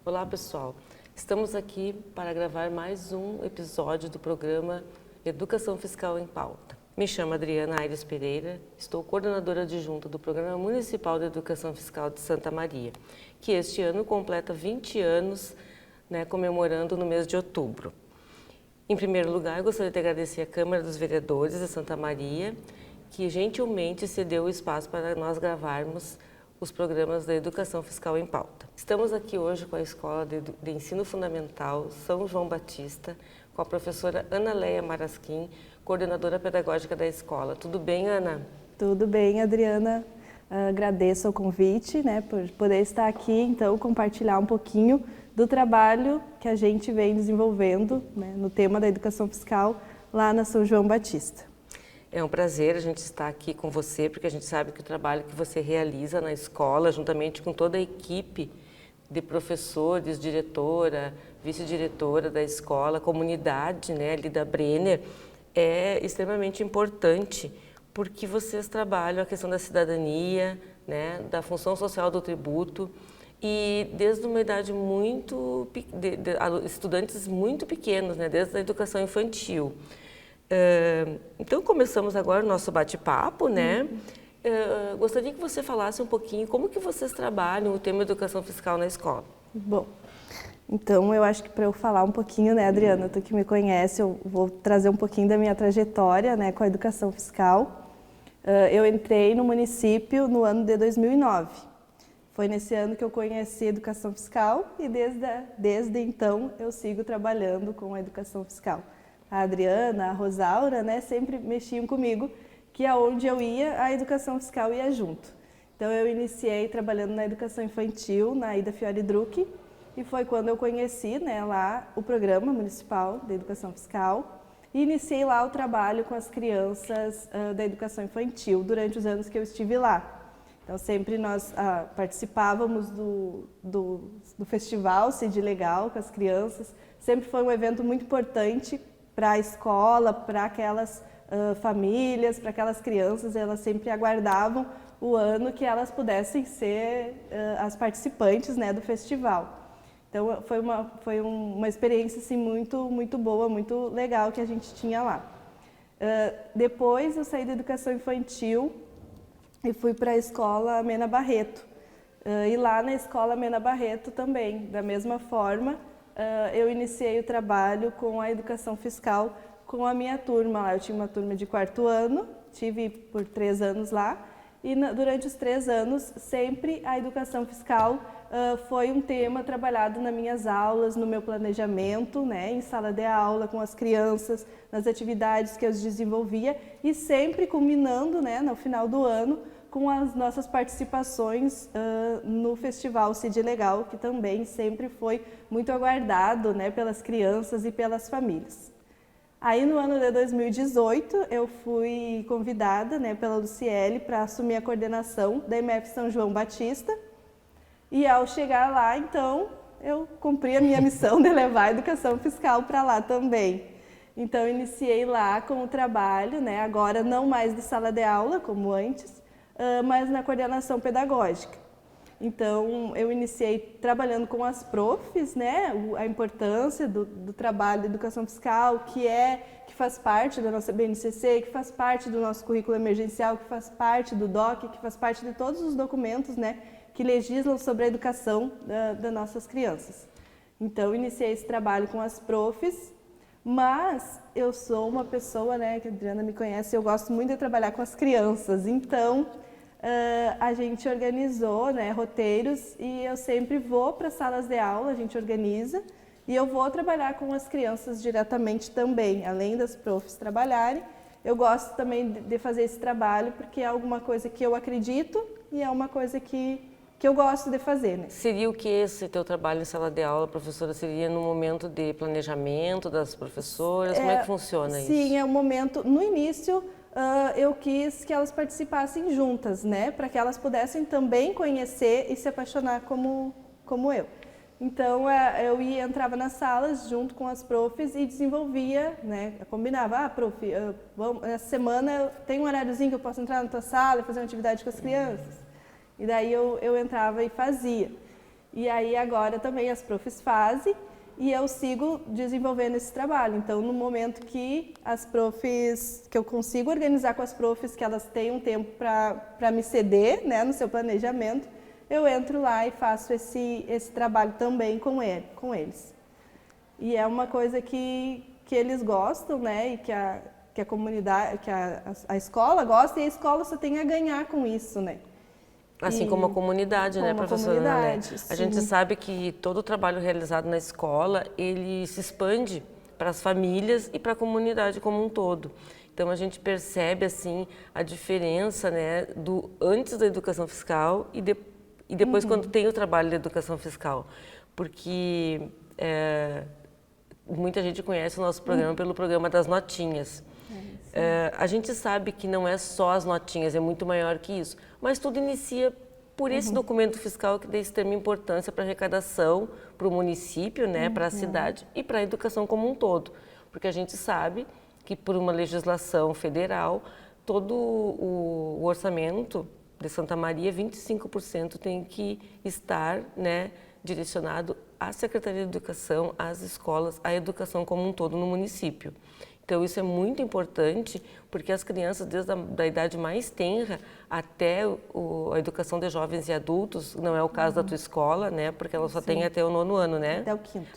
Olá, pessoal. Estamos aqui para gravar mais um episódio do programa Educação Fiscal em Pauta. Me chamo Adriana Aires Pereira, estou coordenadora adjunta do Programa Municipal de Educação Fiscal de Santa Maria, que este ano completa 20 anos, comemorando no mês de outubro. Em primeiro lugar, eu gostaria de agradecer a Câmara dos Vereadores de Santa Maria, que gentilmente cedeu o espaço para nós gravarmos os programas da Educação Fiscal em Pauta. Estamos aqui hoje com a Escola de Ensino Fundamental São João Batista, com a professora Ana Leia Marasquim, coordenadora pedagógica da escola. Tudo bem, Ana? Tudo bem, Adriana. Agradeço o convite, por poder estar aqui, então, compartilhar um pouquinho do trabalho que a gente vem desenvolvendo, no tema da educação fiscal lá na São João Batista. É um prazer a gente estar aqui com você, porque a gente sabe que o trabalho que você realiza na escola, juntamente com toda a equipe de professores, diretora, vice-diretora da escola, comunidade, ali da Brenner, é extremamente importante, porque vocês trabalham a questão da cidadania, da função social do tributo, e desde uma idade muito, estudantes muito pequenos, desde a educação infantil. Então, começamos agora o nosso bate-papo, gostaria que você falasse um pouquinho como que vocês trabalham o tema educação fiscal na escola. Bom, então eu acho que para eu falar um pouquinho, Adriana, tu que me conhece, eu vou trazer um pouquinho da minha trajetória, com a educação fiscal. Eu entrei no município no ano de 2009. Foi nesse ano que eu conheci a educação fiscal e desde então eu sigo trabalhando com a educação fiscal. A Adriana, a Rosaura, sempre mexiam comigo, que aonde eu ia, a educação fiscal ia junto. Então eu iniciei trabalhando na educação infantil, na Ida Fiore Druck, e foi quando eu conheci lá o Programa Municipal de Educação Fiscal, e iniciei lá o trabalho com as crianças da educação infantil durante os anos que eu estive lá. Então sempre nós participávamos do festival Cid Legal com as crianças, sempre foi um evento muito importante para a escola, para aquelas famílias, para aquelas crianças, elas sempre aguardavam o ano que elas pudessem ser as participantes do festival. Então foi uma experiência assim, muito boa, muito legal que a gente tinha lá. Depois eu saí da educação infantil e fui para a escola Mena Barreto. E lá na escola Mena Barreto também, da mesma forma, eu iniciei o trabalho com a educação fiscal com a minha turma lá. Eu tinha uma turma de 4º ano, tive por 3 anos lá, e durante os 3 anos sempre a educação fiscal foi um tema trabalhado nas minhas aulas, no meu planejamento, em sala de aula com as crianças, nas atividades que eu desenvolvia e sempre culminando, no final do ano, com as nossas participações no Festival Cid Legal, que também sempre foi muito aguardado pelas crianças e pelas famílias. Aí no ano de 2018 eu fui convidada pela Luciele para assumir a coordenação da MF São João Batista e ao chegar lá então eu cumpri a minha missão de levar a educação fiscal para lá também. Então iniciei lá com o trabalho, agora não mais de sala de aula como antes, mas na coordenação pedagógica. Então, eu iniciei trabalhando com as profs, a importância do trabalho de educação fiscal, que faz parte da nossa BNCC, que faz parte do nosso currículo emergencial, que faz parte do DOC, que faz parte de todos os documentos, que legislam sobre a educação das nossas crianças. Então, iniciei esse trabalho com as profs, mas eu sou uma pessoa, que a Adriana me conhece, eu gosto muito de trabalhar com as crianças, então a gente organizou roteiros e eu sempre vou para salas de aula, a gente organiza, e eu vou trabalhar com as crianças diretamente também, além das profs trabalharem, eu gosto também de fazer esse trabalho porque é alguma coisa que eu acredito e é uma coisa que eu gosto de fazer. Seria o que esse teu trabalho em sala de aula, professora? Seria no momento de planejamento das professoras? Como é que funciona isso? Sim, é um momento, no início eu quis que elas participassem juntas, para que elas pudessem também conhecer e se apaixonar como eu. Então, eu entrava nas salas junto com as profs e desenvolvia, eu combinava, prof, essa semana tem um horáriozinho que eu posso entrar na tua sala e fazer uma atividade com as crianças? E daí eu entrava e fazia. E aí agora também as profs fazem e eu sigo desenvolvendo esse trabalho. Então, no momento que as profs, que eu consigo organizar com as profs, que elas têm um tempo para me ceder, né, no seu planejamento, eu entro lá e faço esse trabalho também com eles. E é uma coisa que eles gostam, né, e que a comunidade, que a escola gosta, e a escola só tem a ganhar com isso, né. Assim como a comunidade, né, professora Nané? A gente sabe que todo o trabalho realizado na escola, ele se expande para as famílias e para a comunidade como um todo. Então, a gente percebe, assim, a diferença, né, do antes da educação fiscal e depois quando tem o trabalho da educação fiscal. Porque muita gente conhece o nosso programa pelo programa das notinhas. A gente sabe que não é só as notinhas, é muito maior que isso, mas tudo inicia por esse documento fiscal que tem extrema importância para a arrecadação, para o município, né, para a cidade e para a educação como um todo, porque a gente sabe que por uma legislação federal, todo o orçamento de Santa Maria, 25% tem que estar, né, direcionado à Secretaria de Educação, às escolas, à educação como um todo no município. Então, isso é muito importante, porque as crianças, desde a idade mais tenra até a educação de jovens e adultos, não é o caso da tua escola, né? Porque ela só tem até o 9º ano, né?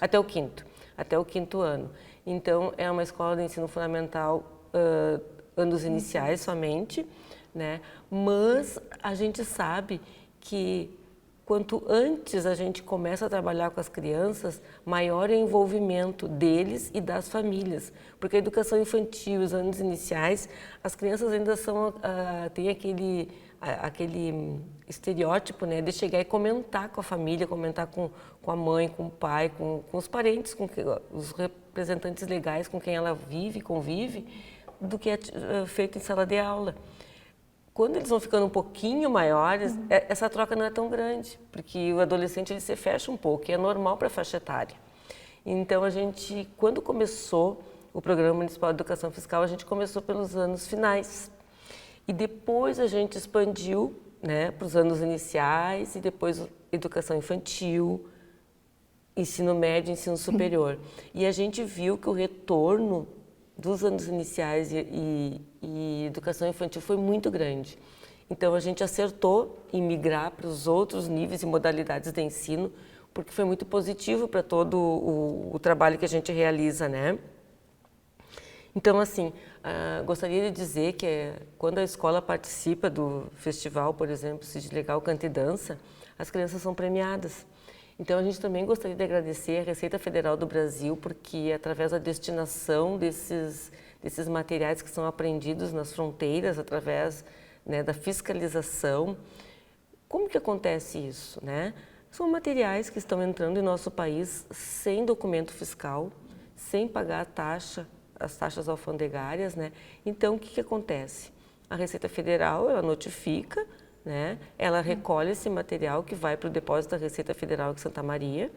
Até o 5º. Até o 5º ano. Então, é uma escola de ensino fundamental, anos iniciais somente, né? Mas a gente sabe que quanto antes a gente começa a trabalhar com as crianças, maior é o envolvimento deles e das famílias. Porque a educação infantil, os anos iniciais, as crianças ainda têm aquele estereótipo, né, de chegar e comentar com a família, comentar com a mãe, com o pai, com os parentes, com os representantes legais com quem ela vive, convive, do que é feito em sala de aula. Quando eles vão ficando um pouquinho maiores, essa troca não é tão grande, porque o adolescente ele se fecha um pouco, e é normal para a faixa etária. Então, a gente, quando começou o Programa Municipal de Educação Fiscal, a gente começou pelos anos finais. E depois a gente expandiu, né, para os anos iniciais, e depois educação infantil, ensino médio, ensino superior. E a gente viu que o retorno dos anos iniciais e educação infantil foi muito grande. Então, a gente acertou em migrar para os outros níveis e modalidades de ensino, porque foi muito positivo para todo o trabalho que a gente realiza, né? Então, assim, gostaria de dizer que quando a escola participa do festival, por exemplo, Cid Legal Canta e Dança, as crianças são premiadas. Então, a gente também gostaria de agradecer a Receita Federal do Brasil, porque através da destinação desses materiais que são apreendidos nas fronteiras, através, né, da fiscalização, como que acontece isso, né? São materiais que estão entrando em nosso país sem documento fiscal, sem pagar as taxas alfandegárias, né? Então, o que acontece? A Receita Federal, ela notifica, né? Ela recolhe esse material que vai para o depósito da Receita Federal de Santa Maria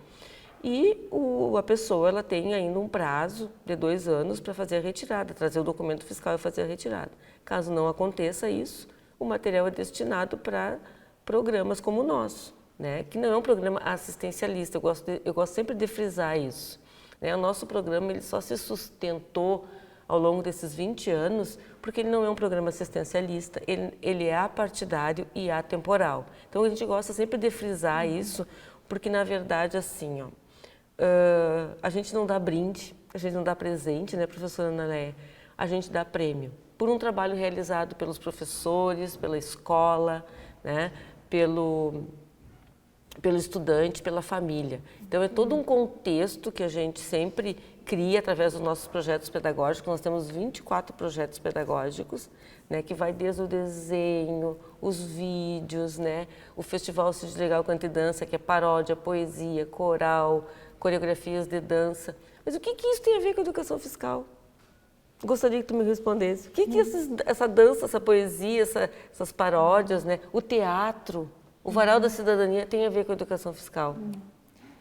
e a pessoa ela tem ainda um prazo de 2 anos para fazer a retirada, trazer o documento fiscal e fazer a retirada. Caso não aconteça isso, o material é destinado para programas como o nosso, né? Que não é um programa assistencialista, eu gosto sempre de frisar isso, né? O nosso programa ele só se sustentou ao longo desses 20 anos, porque ele não é um programa assistencialista, ele é apartidário e atemporal. Então, a gente gosta sempre de frisar isso, porque, na verdade, assim, ó, a gente não dá brinde, a gente não dá presente, né, professora Nané? A gente dá prêmio por um trabalho realizado pelos professores, pela escola, né, pelo estudante, pela família. Então, é todo um contexto que a gente sempre cria através dos nossos projetos pedagógicos. Nós temos 24 projetos pedagógicos, né, que vai desde o desenho, os vídeos, né, o Festival Cid Legal Canta e Dança, que é paródia, poesia, coral, coreografias de dança. Mas o que isso tem a ver com a educação fiscal? Gostaria que tu me respondesse. O que essa dança, essa poesia, essas paródias, né, o teatro, o Varal da Cidadania tem a ver com a educação fiscal?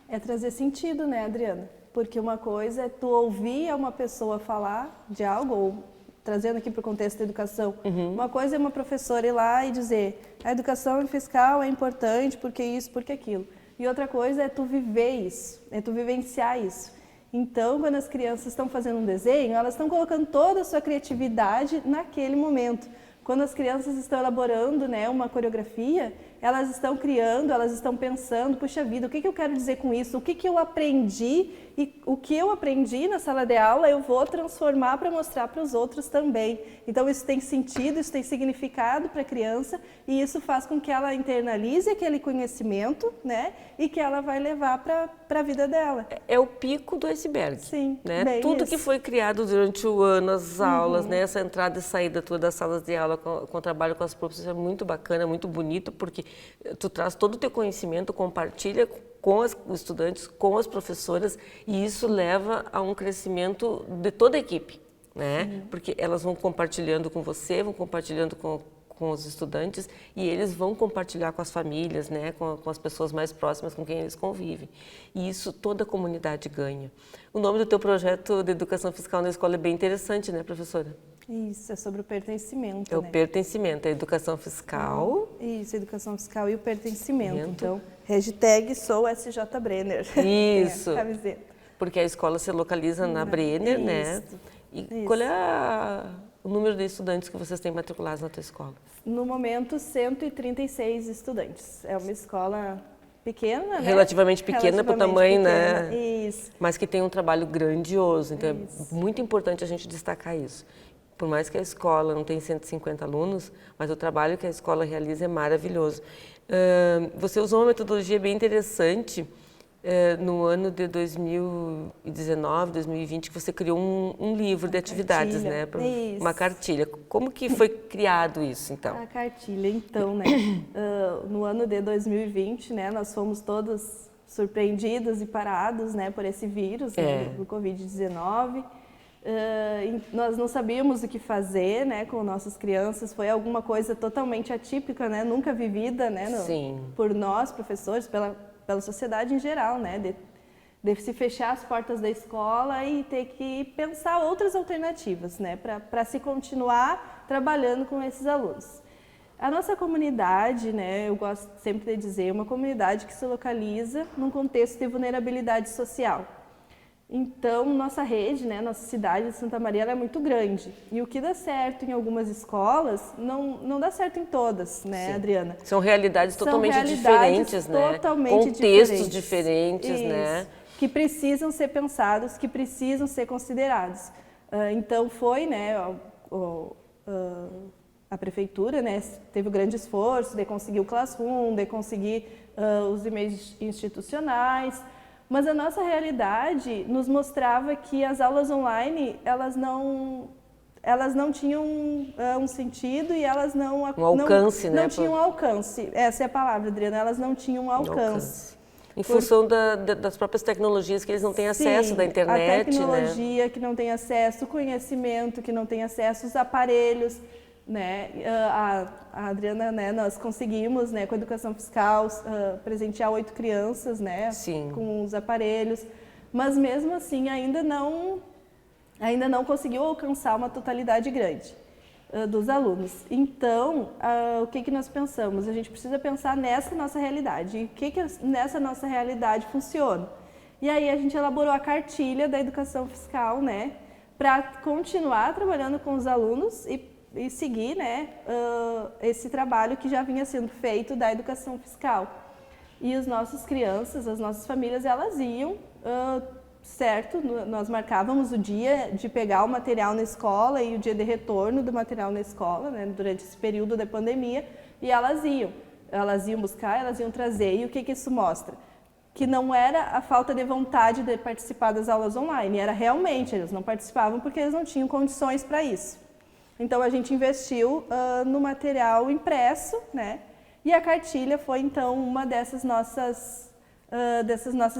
É trazer sentido, né, Adriana? Porque uma coisa é tu ouvir uma pessoa falar de algo, ou trazendo aqui para o contexto da educação, uma coisa é uma professora ir lá e dizer a educação fiscal é importante porque isso, porque aquilo. E outra coisa é tu viver isso, é tu vivenciar isso. Então, quando as crianças estão fazendo um desenho, elas estão colocando toda a sua criatividade naquele momento. Quando as crianças estão elaborando, né, uma coreografia, elas estão criando, elas estão pensando, puxa vida, o que eu quero dizer com isso? O que eu aprendi e o que eu aprendi na sala de aula eu vou transformar para mostrar para os outros também. Então isso tem sentido, isso tem significado para a criança e isso faz com que ela internalize aquele conhecimento, né, e que ela vai levar para a vida dela. É o pico do iceberg. Sim, né? Tudo que foi criado durante o ano, as aulas, né? Essa entrada e saída tua das salas de aula com o trabalho com as professores é muito bacana, muito bonito, porque tu traz todo o teu conhecimento, compartilha com os estudantes, com as professoras, e isso leva a um crescimento de toda a equipe, né? Porque elas vão compartilhando com você, vão compartilhando com os estudantes e eles vão compartilhar com as famílias, né, com as pessoas mais próximas com quem eles convivem. E isso toda a comunidade ganha. O nome do teu projeto de educação fiscal na escola é bem interessante, né, professora? Isso, é sobre o pertencimento, É o né? pertencimento, a educação fiscal. Isso, educação fiscal e o pertencimento. Então, hashtag sou SJ Brenner. Isso. É, camiseta. Porque a escola se localiza na Brenner, né? E qual é o número de estudantes que vocês têm matriculados na tua escola? No momento, 136 estudantes. É uma escola pequena, né? Relativamente pequena para o tamanho, pequena. né? Isso. Mas que tem um trabalho grandioso. Então, é muito importante a gente destacar isso. Por mais que a escola não tenha 150 alunos, mas o trabalho que a escola realiza é maravilhoso. Você usou uma metodologia bem interessante no ano de 2019, 2020, que você criou um livro de atividades, né? Uma cartilha. Como que foi criado isso, então? A cartilha, então, né? No ano de 2020, né, nós fomos todos surpreendidos e parados, né, por esse vírus, né, do Covid-19. Nós não sabíamos o que fazer, né, com nossas crianças. Foi alguma coisa totalmente atípica, né, nunca vivida, né, por nós, professores, pela sociedade em geral, né, de se fechar as portas da escola e ter que pensar outras alternativas, né, para se continuar trabalhando com esses alunos. A nossa comunidade, né, eu gosto sempre de dizer, é uma comunidade que se localiza num contexto de vulnerabilidade social. Então, nossa rede, né, nossa cidade de Santa Maria, ela é muito grande. E o que dá certo em algumas escolas, não dá certo em todas, né, Sim. Adriana? São realidades totalmente diferentes, né? Totalmente contextos diferentes, né? Que precisam ser pensados, que precisam ser considerados. Então, foi, né, a prefeitura, né, teve um grande esforço de conseguir o Classroom, de conseguir os e-mails institucionais. Mas a nossa realidade nos mostrava que as aulas online, elas não tinham um sentido e elas não tinham alcance. Essa é a palavra, Adriana, elas não tinham alcance. Em função das próprias tecnologias que eles não têm acesso da internet, a tecnologia, né, que não tem acesso, o conhecimento que não tem acesso, os aparelhos, né? A Adriana, né, nós conseguimos, né, com a educação fiscal, presentear 8 crianças, né, com os aparelhos, mas mesmo assim ainda não conseguiu alcançar uma totalidade grande dos alunos. Então, o que nós pensamos? A gente precisa pensar nessa nossa realidade, e o que nessa nossa realidade funciona. E aí a gente elaborou a cartilha da educação fiscal, né, para continuar trabalhando com os alunos e seguir, né, esse trabalho que já vinha sendo feito da educação fiscal. E as nossas crianças, as nossas famílias, elas iam, certo, nós marcávamos o dia de pegar o material na escola e o dia de retorno do material na escola, né, durante esse período da pandemia, e elas iam buscar, elas iam trazer. E o que isso mostra? Que não era a falta de vontade de participar das aulas online, era realmente, eles não participavam porque eles não tinham condições para isso. Então, a gente investiu no material impresso, né? E a cartilha foi, então, uma dessas nossas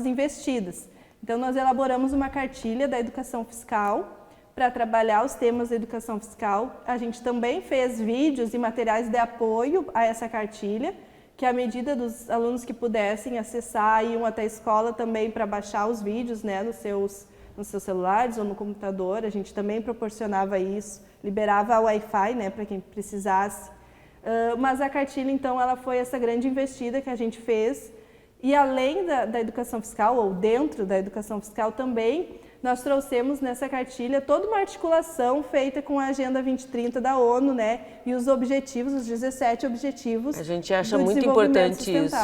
investidas. Então, nós elaboramos uma cartilha da educação fiscal para trabalhar os temas da educação fiscal. A gente também fez vídeos e materiais de apoio a essa cartilha, que à medida dos alunos que pudessem acessar, iam até a escola também para baixar os vídeos, né, nos seus celulares ou no computador. A gente também proporcionava isso, liberava o Wi-Fi, né, para quem precisasse. Mas a cartilha, então, ela foi essa grande investida que a gente fez E além da educação fiscal, ou dentro da educação fiscal também, nós trouxemos nessa cartilha toda uma articulação feita com a Agenda 2030 da ONU, né? E os objetivos, os 17 objetivos. A gente acha muito importante isso.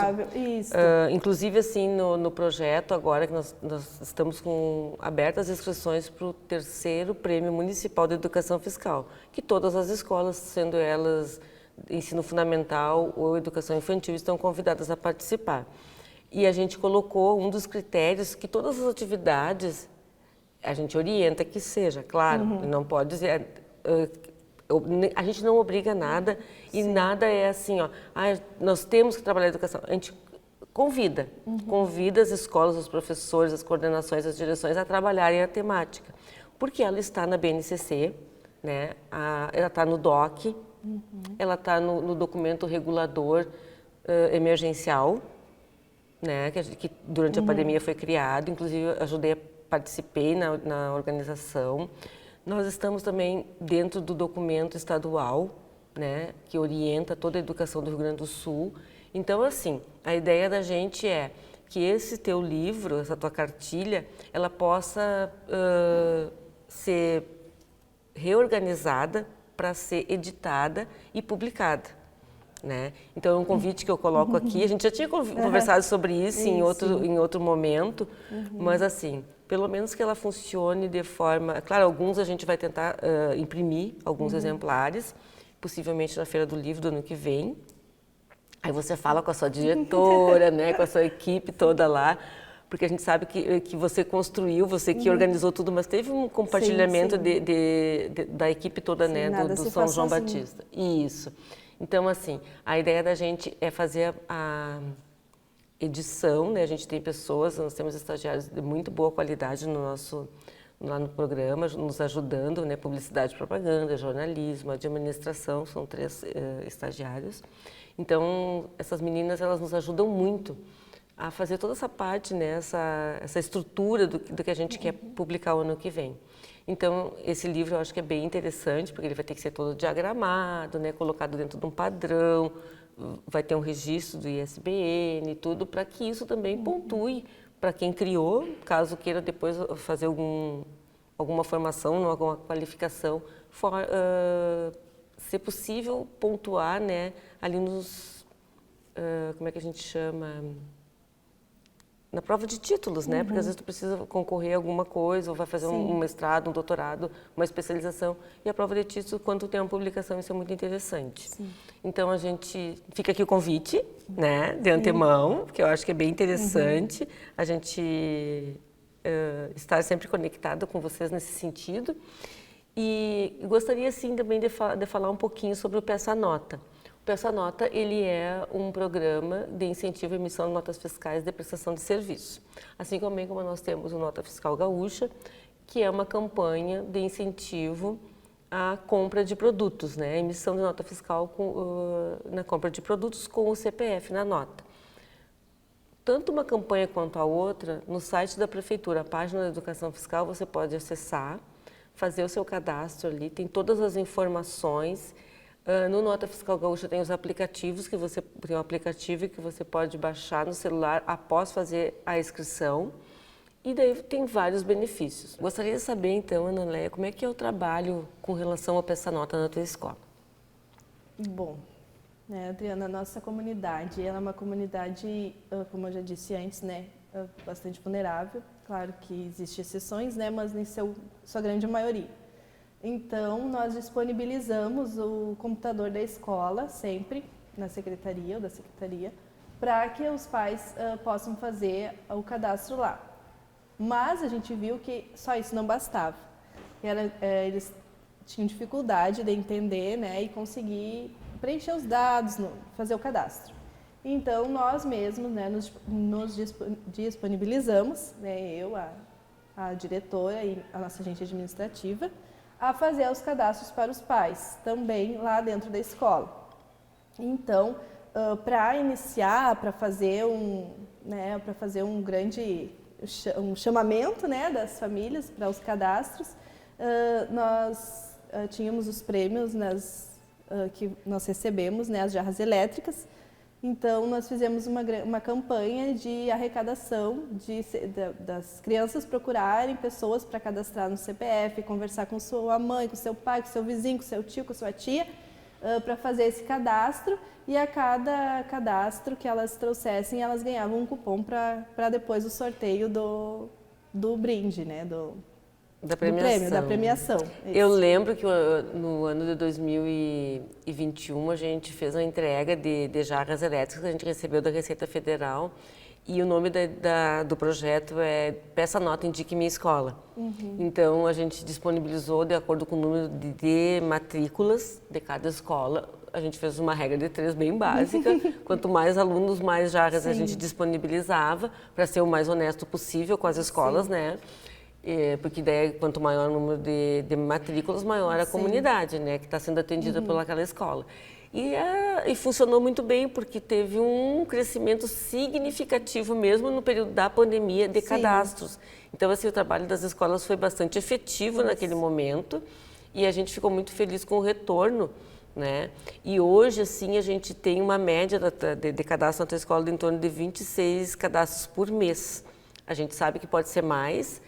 Inclusive, assim, no projeto agora, que nós estamos com abertas inscrições para o 3º Prêmio Municipal de Educação Fiscal, que todas as escolas, sendo elas ensino fundamental ou educação infantil, estão convidadas a participar. E a gente colocou um dos critérios que todas as atividades a gente orienta que seja, claro, não pode dizer, a gente não obriga nada e nada é assim, ó, nós temos que trabalhar a educação, a gente convida as escolas, os professores, as coordenações, as direções a trabalharem a temática, porque ela está na BNCC, né, ela está no DOC, ela está no documento regulador emergencial, né, que durante a pandemia foi criado, inclusive participei na organização. Nós estamos também dentro do documento estadual, né, que orienta toda a educação do Rio Grande do Sul. Então, assim, a ideia da gente é que esse teu livro, essa tua cartilha, ela possa ser reorganizada para ser editada e publicada. Né? Então, é um convite que eu coloco aqui. A gente já tinha conversado sobre isso em outro momento, mas assim, pelo menos que ela funcione de forma... Claro, alguns a gente vai tentar imprimir, alguns exemplares, possivelmente na Feira do Livro do ano que vem. Aí você fala com a sua diretora, né, com a sua equipe toda lá, porque a gente sabe que você construiu, você que organizou tudo, mas teve um compartilhamento da equipe toda, né, do São João Batista. Isso. Então, assim, a ideia da gente é fazer a edição, né? A gente tem pessoas, nós temos estagiários de muito boa qualidade lá no programa, nos ajudando, né? Publicidade, propaganda, jornalismo, administração, são 3 estagiários. Então, essas meninas, elas nos ajudam muito a fazer toda essa parte, né? Essa estrutura do que a gente quer publicar o ano que vem. Então, esse livro eu acho que é bem interessante, porque ele vai ter que ser todo diagramado, né, colocado dentro de um padrão, vai ter um registro do ISBN e tudo, para que isso também pontue para quem criou, caso queira depois fazer alguma formação, alguma qualificação, ser possível pontuar, né, ali nos, como é que a gente chama... Na prova de títulos, né? Porque às vezes tu precisa concorrer a alguma coisa, ou vai fazer um mestrado, um doutorado, uma especialização. E a prova de títulos, quando tu tem uma publicação, isso é muito interessante. Sim. Então, a gente... Fica aqui o convite, né? De antemão, que eu acho que é bem interessante. A gente estar sempre conectada com vocês nesse sentido. E gostaria, sim, também de falar um pouquinho sobre o Peça Nota. O Peça Nota, ele é um programa de incentivo à emissão de notas fiscais de prestação de serviço. Assim como nós temos o Nota Fiscal Gaúcha, que é uma campanha de incentivo à compra de produtos, né? A emissão de nota fiscal na compra de produtos com o CPF na nota. Tanto uma campanha quanto a outra, no site da Prefeitura, a página da Educação Fiscal, você pode acessar, fazer o seu cadastro ali, tem todas as informações. No Nota Fiscal Gaúcha tem os aplicativos, tem um aplicativo que você pode baixar no celular após fazer a inscrição, e daí tem vários benefícios. Gostaria de saber então, Ana Leia, como é que é o trabalho com relação ao Peça Nota na tua escola? Bom, né, Adriana, a nossa comunidade, ela é uma comunidade, como eu já disse antes, né, bastante vulnerável. Claro que existem exceções, né, mas em sua grande maioria. Então, nós disponibilizamos o computador da escola, sempre, na secretaria ou da secretaria, para que os pais possam fazer o cadastro lá. Mas a gente viu que só isso não bastava. Eles tinham dificuldade de entender, né, e conseguir preencher os dados, fazer o cadastro. Então, nós mesmos, né, nos disponibilizamos, né, eu, a diretora e a nossa agente administrativa, a fazer os cadastros para os pais, também lá dentro da escola. Então, para iniciar, para fazer um grande chamamento, né, das famílias para os cadastros, nós tínhamos os prêmios que nós recebemos, né, as jarras elétricas, Então, nós fizemos uma campanha de arrecadação das crianças procurarem pessoas para cadastrar no CPF, conversar com sua mãe, com seu pai, com seu vizinho, com seu tio, com sua tia, para fazer esse cadastro. E a cada cadastro que elas trouxessem, elas ganhavam um cupom para depois o sorteio do brinde, né? Da premiação. Do prêmio, da premiação. Eu lembro que no ano de 2021 a gente fez uma entrega de jarras elétricas que a gente recebeu da Receita Federal e o nome do projeto é Peça Nota Indique Minha Escola. Então a gente disponibilizou de acordo com o número de matrículas de cada escola. A gente fez uma regra de 3 bem básica. Quanto mais alunos, mais jarras a gente disponibilizava para ser o mais honesto possível com as escolas, né? Porque daí, quanto maior o número de matrículas, maior a comunidade, né, que está sendo atendida pelaquela escola. E funcionou muito bem, porque teve um crescimento significativo mesmo no período da pandemia de cadastros. Então, assim, o trabalho das escolas foi bastante efetivo naquele momento e a gente ficou muito feliz com o retorno, né? E hoje, assim, a gente tem uma média de cadastro na tua escola de em torno de 26 cadastros por mês. A gente sabe que pode ser mais.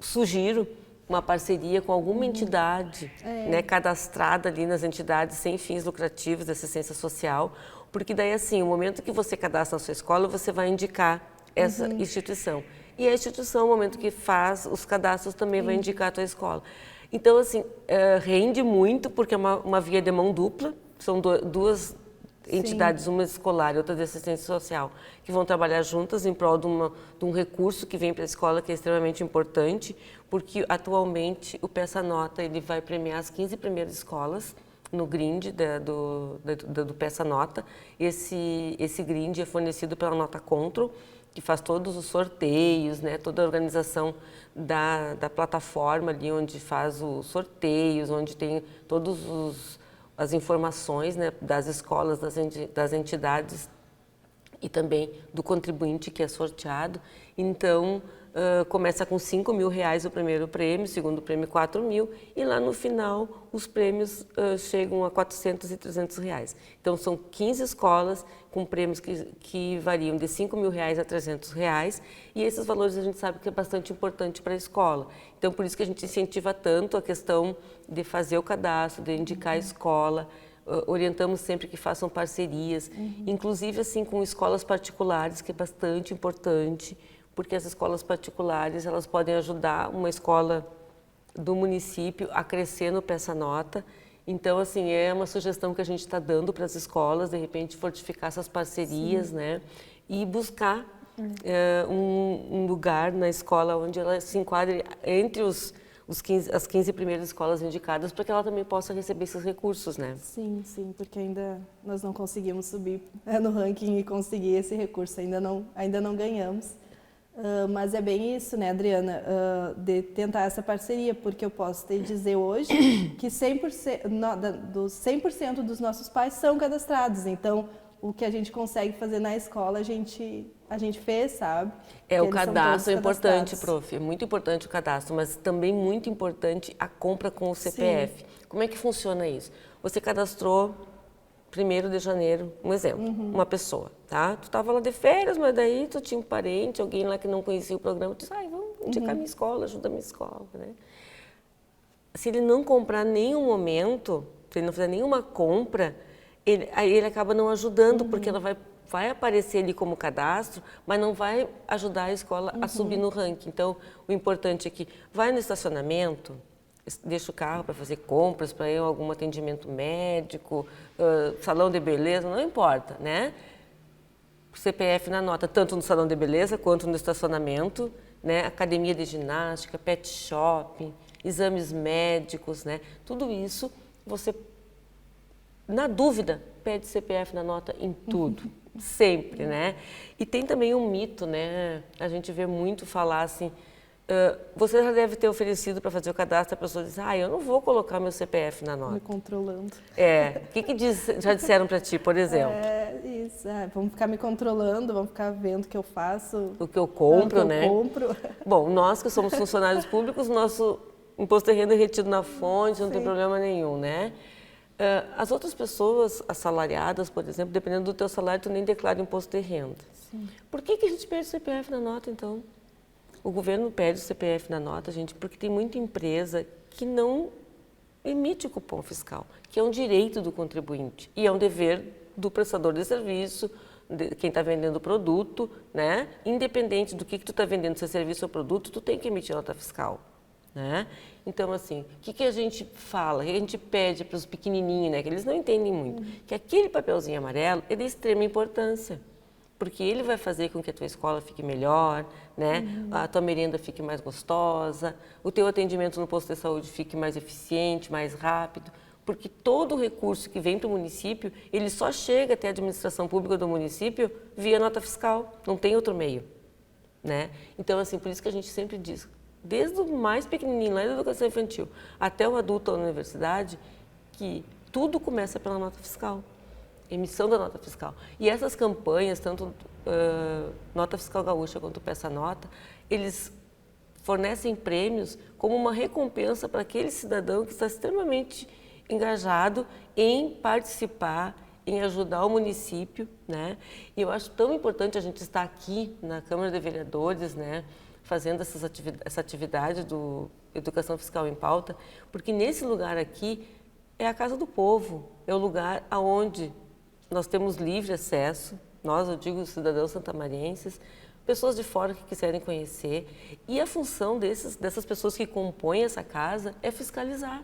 Sugiro uma parceria com alguma entidade, né, cadastrada ali nas entidades sem fins lucrativos de assistência social, porque daí assim, o momento que você cadastra na sua escola, você vai indicar essa instituição. E a instituição, no momento que faz os cadastros, também vai indicar a tua escola. Então, assim, rende muito, porque é uma via de mão dupla, são duas entidades, uma escolar e outra de assistência social, que vão trabalhar juntas em prol de um recurso que vem para a escola, que é extremamente importante, porque atualmente o Peça Nota ele vai premiar as 15 primeiras escolas no grind do Peça Nota. Esse grind é fornecido pela Nota Control, que faz todos os sorteios, né, toda a organização da plataforma ali, onde faz os sorteios, onde tem todos as informações, né, das escolas, das entidades e também do contribuinte que é sorteado. Então, começa com R$5.000 o primeiro prêmio, o segundo prêmio R$4.000 e lá no final os prêmios chegam a R$400 e R$300. Então, são 15 escolas com prêmios que variam de R$5.000 a R$300 e esses valores a gente sabe que é bastante importante para a escola. Então, por isso que a gente incentiva tanto a questão de fazer o cadastro, de indicar a escola, orientamos sempre que façam parcerias, inclusive assim com escolas particulares, que é bastante importante, porque as escolas particulares elas podem ajudar uma escola do município a crescer no Peça Nota. Então, assim, é uma sugestão que a gente está dando para as escolas, de repente fortificar essas parcerias, né? E buscar um lugar na escola onde ela se enquadre entre as 15 primeiras escolas indicadas, para que ela também possa receber esses recursos, né? Sim, porque ainda nós não conseguimos subir no ranking e conseguir esse recurso, ainda não ganhamos. Mas é bem isso, né, Adriana, de tentar essa parceria, porque eu posso te dizer hoje que 100% dos nossos pais são cadastrados, então o que a gente consegue fazer na escola a gente fez, sabe? O cadastro é importante, prof, é muito importante o cadastro, mas também muito importante a compra com o CPF. Sim. Como é que funciona isso? Você cadastrou 1º de janeiro, um exemplo, uma pessoa, tá? Tu estava lá de férias, mas daí tu tinha um parente, alguém lá que não conhecia o programa, tu disse, vamos indicar minha escola, ajuda a minha escola, né? Se ele não comprar em nenhum momento, se ele não fizer nenhuma compra, aí ele acaba não ajudando, porque ela vai aparecer ali como cadastro, mas não vai ajudar a escola a subir no ranking. Então, o importante é que vai no estacionamento, deixa o carro para fazer compras, para ir a algum atendimento médico, salão de beleza, não importa, né? CPF na nota, tanto no salão de beleza quanto no estacionamento, né? Academia de ginástica, pet shop, exames médicos, né? Tudo isso, você, na dúvida, pede CPF na nota em tudo, sempre, né? E tem também um mito, né? A gente vê muito falar assim, você já deve ter oferecido para fazer o cadastro, a pessoa diz, eu não vou colocar meu CPF na nota. Me controlando. O que já disseram para ti, por exemplo? Isso, vamos ficar me controlando, vamos ficar vendo o que eu faço. O que eu compro, né? Compro. Bom, nós que somos funcionários públicos, nosso imposto de renda é retido na fonte, não tem problema nenhum, né? As outras pessoas assalariadas, por exemplo, dependendo do teu salário, tu nem declara imposto de renda. Sim. Por que a gente pede o CPF na nota, então? O governo pede o CPF na nota, gente, porque tem muita empresa que não emite o cupom fiscal, que é um direito do contribuinte e é um dever do prestador de serviço, de quem está vendendo o produto, né? Independente do que tu está vendendo, se é serviço ou produto, tu tem que emitir nota fiscal, né? Então, assim, o que a gente fala, o que a gente pede para os pequenininhos, né? Que eles não entendem muito, que aquele papelzinho amarelo é de extrema importância, porque ele vai fazer com que a tua escola fique melhor, né? A tua merenda fique mais gostosa, o teu atendimento no posto de saúde fique mais eficiente, mais rápido, porque todo o recurso que vem para o município, ele só chega até a administração pública do município via nota fiscal, não tem outro meio, né? Então, assim, por isso que a gente sempre diz, desde o mais pequenininho, lá da educação infantil, até o adulto ou na universidade, que tudo começa pela nota fiscal. Emissão da nota fiscal. E essas campanhas, tanto Nota Fiscal Gaúcha quanto Peça Nota, eles fornecem prêmios como uma recompensa para aquele cidadão que está extremamente engajado em participar, em ajudar o município, né? E eu acho tão importante a gente estar aqui na Câmara de Vereadores, né, fazendo essa atividade do Educação Fiscal em Pauta, porque nesse lugar aqui é a casa do povo, é o lugar aonde nós temos livre acesso, nós, eu digo, cidadãos santamarienses, pessoas de fora que quiserem conhecer, e a função dessas pessoas que compõem essa casa é fiscalizar,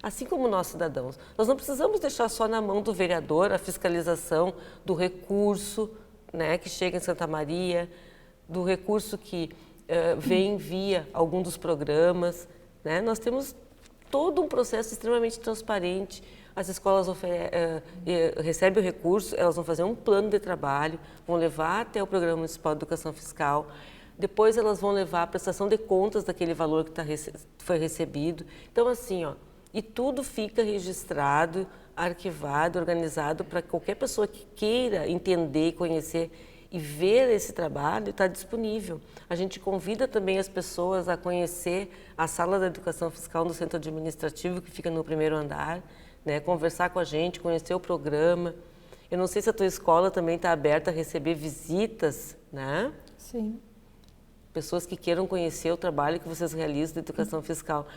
assim como nós, cidadãos. Nós não precisamos deixar só na mão do vereador a fiscalização do recurso, né, que chega em Santa Maria, do recurso que vem via algum dos programas, né? Nós temos todo um processo extremamente transparente. As escolas recebem o recurso, elas vão fazer um plano de trabalho, vão levar até o Programa Municipal de Educação Fiscal, depois elas vão levar a prestação de contas daquele valor que foi recebido. Então, assim, ó, e tudo fica registrado, arquivado, organizado para qualquer pessoa que queira entender, conhecer e ver esse trabalho, está disponível. A gente convida também as pessoas a conhecer a Sala da Educação Fiscal no Centro Administrativo, que fica no primeiro andar, né, conversar com a gente, conhecer o programa. Eu não sei se a tua escola também está aberta a receber visitas, né? Sim. Pessoas que queiram conhecer o trabalho que vocês realizam de educação fiscal.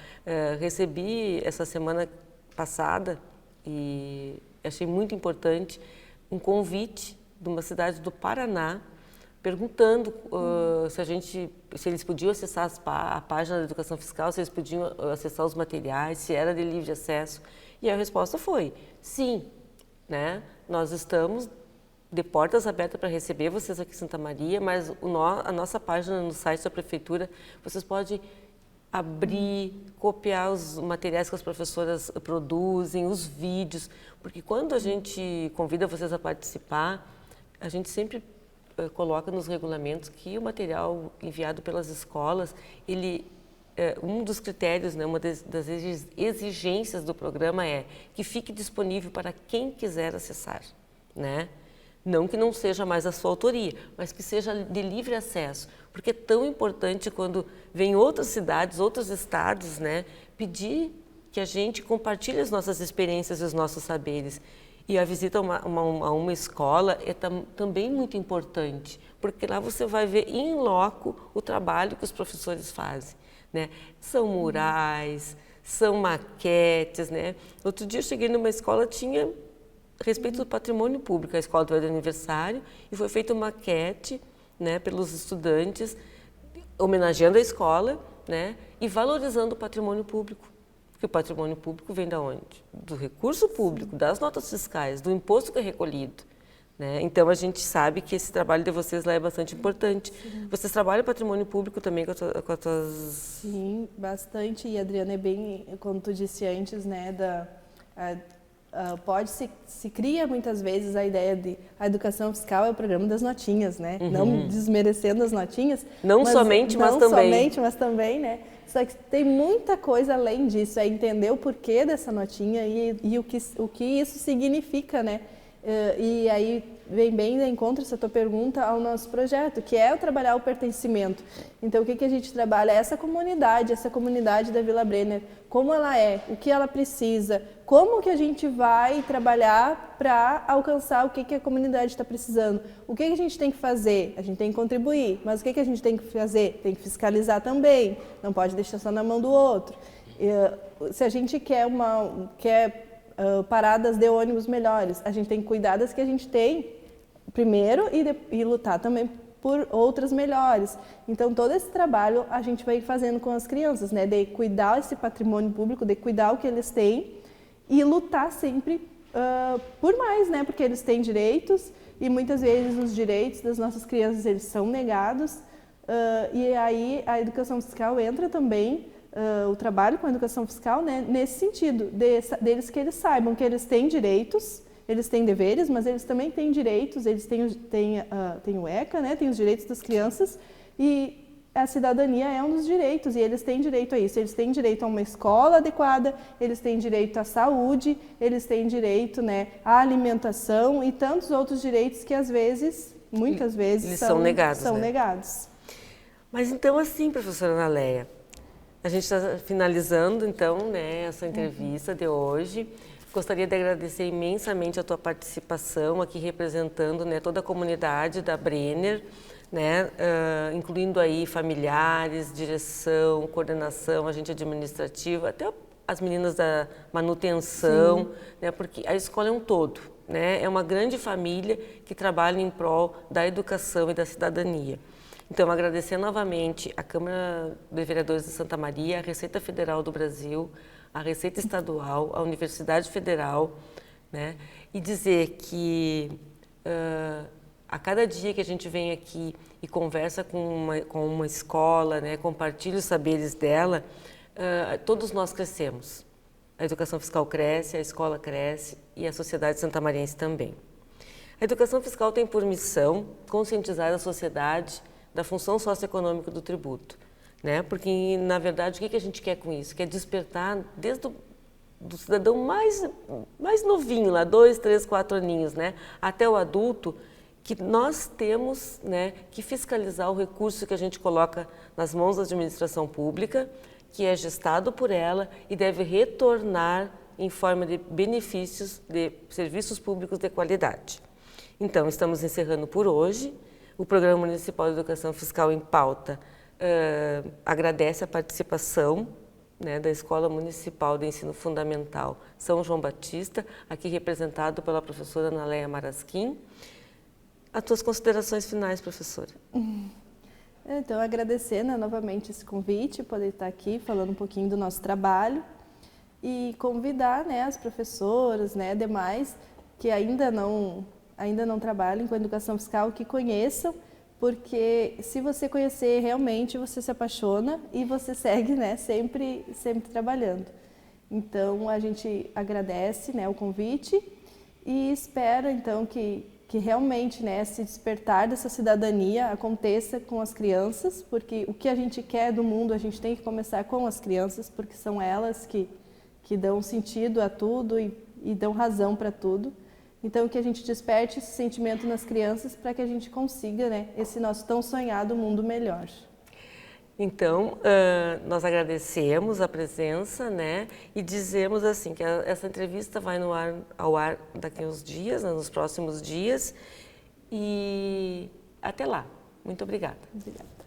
Recebi essa semana passada e achei muito importante um convite de uma cidade do Paraná perguntando se eles podiam acessar a página da educação fiscal, se eles podiam acessar os materiais, se era de livre acesso. E a resposta foi sim, né? Nós estamos de portas abertas para receber vocês aqui em Santa Maria, mas a nossa página no site da prefeitura, vocês podem abrir, copiar os materiais que as professoras produzem, os vídeos, porque quando a gente convida vocês a participar, a gente sempre coloca nos regulamentos que o material enviado pelas escolas, um dos critérios, né, uma das exigências do programa é que fique disponível para quem quiser acessar, né? Não que não seja mais a sua autoria, mas que seja de livre acesso, porque é tão importante quando vem outras cidades, outros estados, né, pedir que a gente compartilhe as nossas experiências e os nossos saberes. E a visita a uma escola é também muito importante, porque lá você vai ver in loco o trabalho que os professores fazem, né? São murais, são maquetes, né? Outro dia eu cheguei numa escola, tinha a respeito do patrimônio público, a escola do aniversário, e foi feita uma maquete, né, pelos estudantes, homenageando a escola, né, e valorizando o patrimônio público. Porque o patrimônio público vem de onde? Do recurso público, das notas fiscais, do imposto que é recolhido, né? Então, a gente sabe que esse trabalho de vocês lá é bastante importante. Sim. Vocês trabalham patrimônio público também com as tuas... Sim, bastante. E, Adriana, é bem, como tu disse antes, né, se cria muitas vezes a ideia de a educação fiscal é o programa das notinhas, né? Uhum. Não desmerecendo as notinhas. Não somente, mas também, né? Só que tem muita coisa além disso, é entender o porquê dessa notinha e o que isso significa, né? E aí vem bem de encontro essa tua pergunta ao nosso projeto, que é o trabalhar o pertencimento. Então, o que a gente trabalha é essa comunidade da Vila Brenner, como ela é, o que ela precisa, como que a gente vai trabalhar para alcançar o que a comunidade está precisando. O que a gente tem que fazer? A gente tem que contribuir, mas o que a gente tem que fazer? Tem que fiscalizar também, não pode deixar só na mão do outro. Se a gente quer paradas de ônibus melhores, a gente tem que cuidar das que a gente tem primeiro e lutar também por outras melhores. Então, todo esse trabalho a gente vai fazendo com as crianças, né? De cuidar esse patrimônio público, de cuidar o que eles têm e lutar sempre por mais, né? Porque eles têm direitos e muitas vezes os direitos das nossas crianças eles são negados. E aí a educação fiscal entra também, o trabalho com a educação fiscal, né? Nesse sentido, deles que eles saibam que eles têm direitos. Eles têm deveres, mas eles também têm direitos, eles têm o ECA, né? Tem os direitos das crianças e a cidadania é um dos direitos e eles têm direito a isso. Eles têm direito a uma escola adequada, eles têm direito à saúde, eles têm direito, né, à alimentação e tantos outros direitos que às vezes, muitas vezes, são negados. negados. Mas então assim, professora Ana Leia, a gente está finalizando então, né, essa entrevista de hoje. Gostaria de agradecer imensamente a tua participação aqui representando, né, toda a comunidade da Brenner, né, incluindo aí familiares, direção, coordenação, agente administrativo, até as meninas da manutenção, né, porque a escola é um todo, né, é uma grande família que trabalha em prol da educação e da cidadania. Então, agradecer novamente a Câmara de Vereadores de Santa Maria, a Receita Federal do Brasil, a Receita Estadual, a Universidade Federal, né? E dizer que a cada dia que a gente vem aqui e conversa com uma escola, né, compartilha os saberes dela, todos nós crescemos. A educação fiscal cresce, a escola cresce e a sociedade santamariense também. A educação fiscal tem por missão conscientizar a sociedade da função socioeconômica do tributo. Né? Porque, na verdade, o que a gente quer com isso? Quer despertar desde do cidadão mais novinho, lá, 2, 3, 4 aninhos, né? Até o adulto, que nós temos, né, que fiscalizar o recurso que a gente coloca nas mãos da administração pública, que é gestado por ela e deve retornar em forma de benefícios de serviços públicos de qualidade. Então, estamos encerrando por hoje o Programa Municipal de Educação Fiscal em Pauta. Agradece a participação, né, da Escola Municipal de Ensino Fundamental São João Batista, aqui representado pela professora Ana Leia Marasquim. As tuas considerações finais, professora. Então, agradecer, né, novamente esse convite, poder estar aqui falando um pouquinho do nosso trabalho e convidar, né, as professoras, né, demais que ainda não trabalham com educação fiscal, que conheçam, porque se você conhecer realmente, você se apaixona e você segue, né, sempre trabalhando. Então, a gente agradece, né, o convite e espera, então, que realmente, né, esse despertar dessa cidadania aconteça com as crianças, porque o que a gente quer do mundo, a gente tem que começar com as crianças, porque são elas que dão sentido a tudo e dão razão para tudo. Então, que a gente desperte esse sentimento nas crianças para que a gente consiga, né, esse nosso tão sonhado mundo melhor. Então, nós agradecemos a presença, né, e dizemos assim que essa entrevista vai ao ar daqui a uns dias, né, nos próximos dias, e até lá. Muito obrigada. Obrigada.